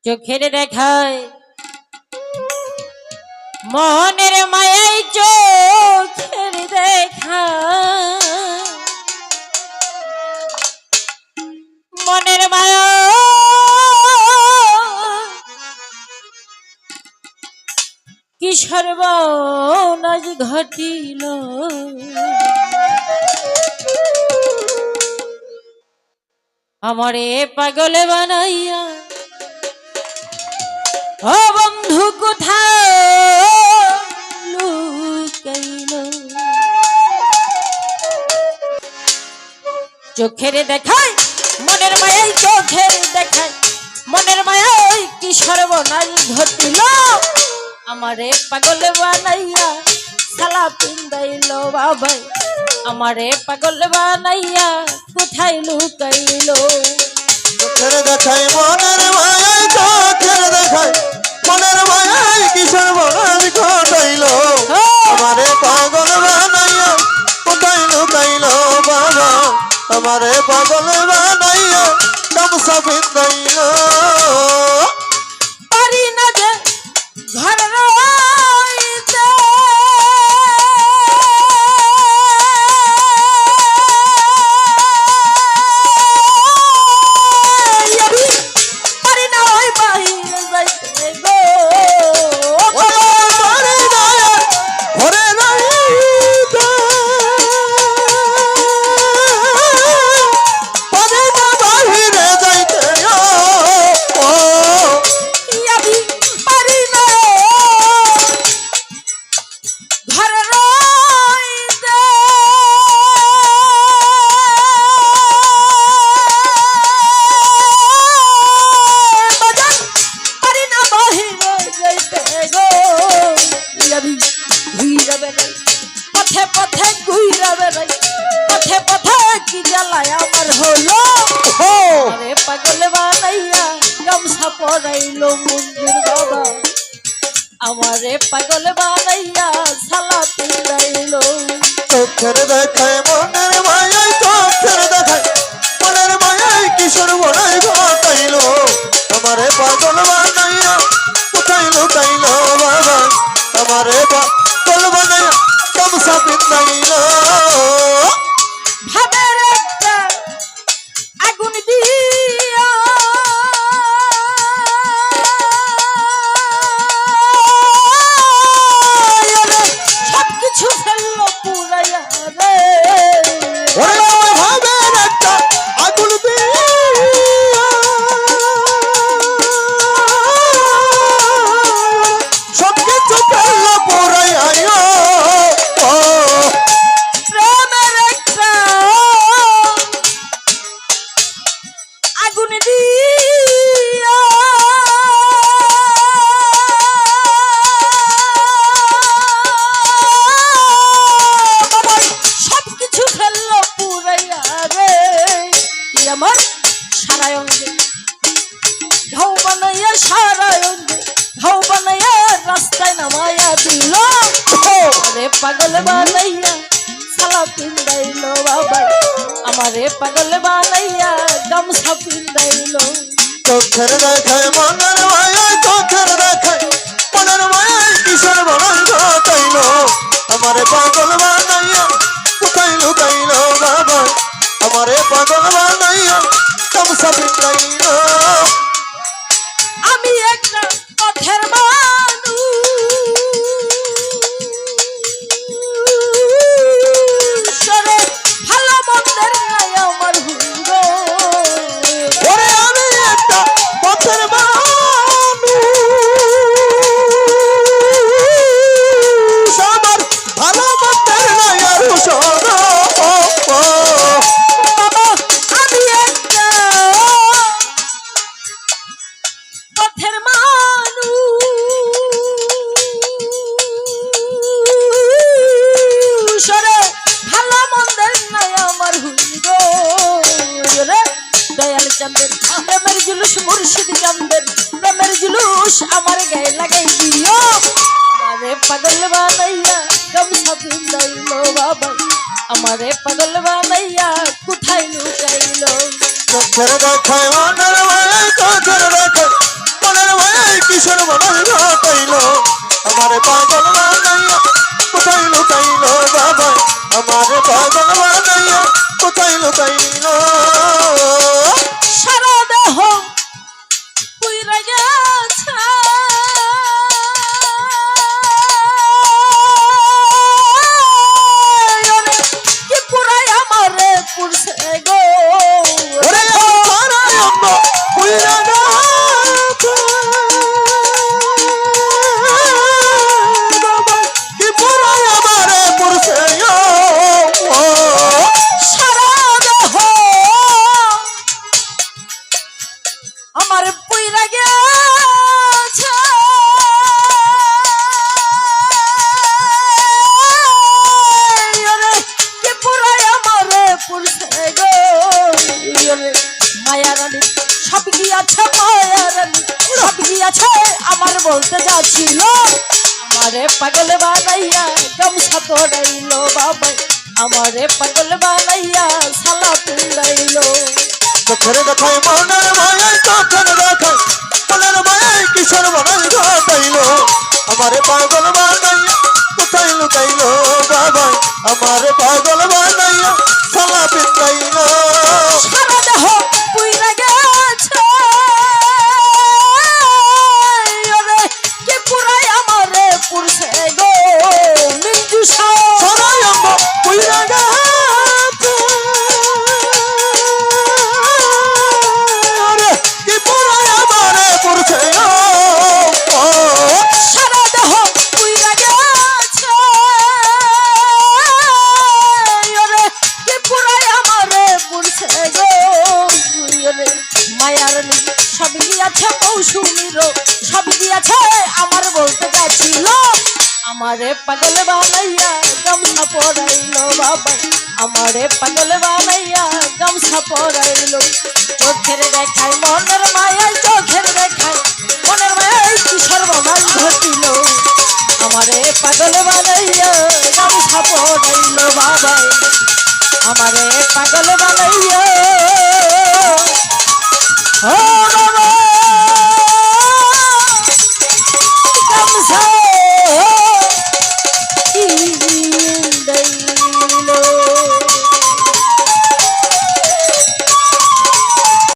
চোখের দেখায় মনের মায়াই চোখের দেখা মনের মায়া কি সর্বনাশ ঘটিল আমারে পাগল বানাইয়া ও বন্ধু কোথায় লুকাইল চোখের দেখায় মনের মায়াই চোখের দেখায় মনের মায়াই কি সর্বনাশ ঘটিল আমারে পাগল বানাইয়া সালা পিন্দাইল বাবাই আমারে পাগল বানাইয়া কোথায় লুকাইল চোখের দেখায় মনের মায়াই চোখের দেখায় মনের মায়াই কি সর্বনাশ ঘটাইল আমারে পাগল বানাইয়া কোথায় লুকাইল বাবা আমারে পাগল বানাইয়া গামছা পিন্দাইল পারি না যে ঘর রইতে পারি না ওই বাহিরে যাইতে গো ঘরে রইতে পারে না বাহিরে যাইতে আমি পারি না ঘর রইতে বাজান পারি না বাহিরে যাইতে গো আমি ঘুইরা বেড়াই পথে পথে ঘুইরা বেড়াই পথে পথে কি জ্বালায় আমার হলো আরে পাগল বানাইয়া গামছা পরাইলো মন্দির বাবা আমারে পাগল বানাইয়া সালা পিন্দাইলো চোখের দেখায় মনের মায়াই চোখের দেখায় মনের মায়াই কি সর্বনাশ ঘটাইল আমারে পাগল বানাইয়া কোথায় লুকাইল বাবা আমারে পাগল বানাইয়া গামছা পিন্দাইল ভাবের একটা আগুন দিয়া সবকিছু ফেললো পুরাইয়া রে ওরে আমার ভাবের একটা আগুন দিয়া সবকিছু ফেলল পোড়াইয়া প্রেমের একটা আগুন দিয়া বাবাই সবকিছু ফেললো পুরাইয়া রে কি আমার সারা অঙ্গে ঘাও বানাইয়া সারা অঙ্গে ঘাও বানাইয়া রাস্তায় নামাইয়া দিল আরে পাগল বানাইয়া সালা পিন্দাইল বাবা আমারে পাগল বানাইয়া গামছা পিন্দাইল চোখের দেখায় মনের মায়াই চোখের দেখায় মনের মায়াই কি সর্বনাশ ঘটাইল আমারে পাগল বানাইয়া কোথায় লুকাইল বাবা আমারে পাগল বানাইয়া গামছা পিন্দাইল আমি একটা পথের মানুষ সরে ভালো মন্দের নাই আমার হুঙ্গো ওরে আমি একটা পথের মানুষ আমার ভালো মন্দের নাই আর শোনো বাবা আমি একটা পথের মানুষ রে ভালো মন্দের নাই আমার হুঙ্গো রে দয়াল চন্দ্রের প্রেমের জুলুস মুর্শিদ চন্দ্রের প্রেমের জুলুস আমার গায়ে লাগাই দিও আরে পাগল বানাইয়া গামছা পিন্দাইলো বাবা আমারে পাগল বানাইয়া কোথায় লুকাইলো চোখের দেখায় মনের মায়াই চোখের দেখায় কিশোর বনাই ঘটাইলো আমারে পাগল বানাইয়া কোথায় লুকাইলো বাবাই আমারে পাগল বানাইয়া কোথায় লুকাইলো সারা দেহ পুইরা গেছে ওরে কি পুরাই আমারে পুরছে গো ওরে আমার আম্মা পুইরা গেছে বাবা কি পুরাই আমারে পুরছে সারা দেহ আমার পুইরা গেছে ওরে কি পুরাই আমারে পুরছে গো ওরে মায়া রানী সব গিয়াছে মায়া রানী সব গিয়াছে আমার বলতে যাচ্ছিল আমারে পাগল বানাইয়া গামছা পরাইলো বাবা আমারে পাগল বানাইয়া সালা পিন্দাইলো চোখের দেখায় মনের মায়ায় চোখের দেখায় মনের মায়ায় কিশোর বনাই ঘটাইলো আমারে পাগল বানাইয়া কোথায় লুকাইলো বাবাই আমারে পাগল বানাইয়া সালা পিন্দাইলো সারা দেহ পুইরা গেছে ওরে কি পুরাই আমারে পুরছে গো মিঞ্জু সাও সরাই আম্মা পুইরা গেছে ওরে কি পুরাই আমারে পুরছে সারা দেহ পুইরা গেছে ওরে কি পুরাই আমারে পুরছে গো ওরে মায়ার সব গিয়াছে মৌসুমীর সব গিয়াছে আমার বলতে যাচ্ছিল আমারে পাগল বানাইয়া গামছা পরাইলো বাবা আমারে পাগল বানাইয়া গামছা পরাইলো চোখের দেখায় মনের মায়ায় চোখের দেখায় মনের মায়ায় কিশোর বনাই ঘটিল আমারে পাগল বানাইয়া গামছা পরাইলো বাবা আমারে পাগল বানাইয়া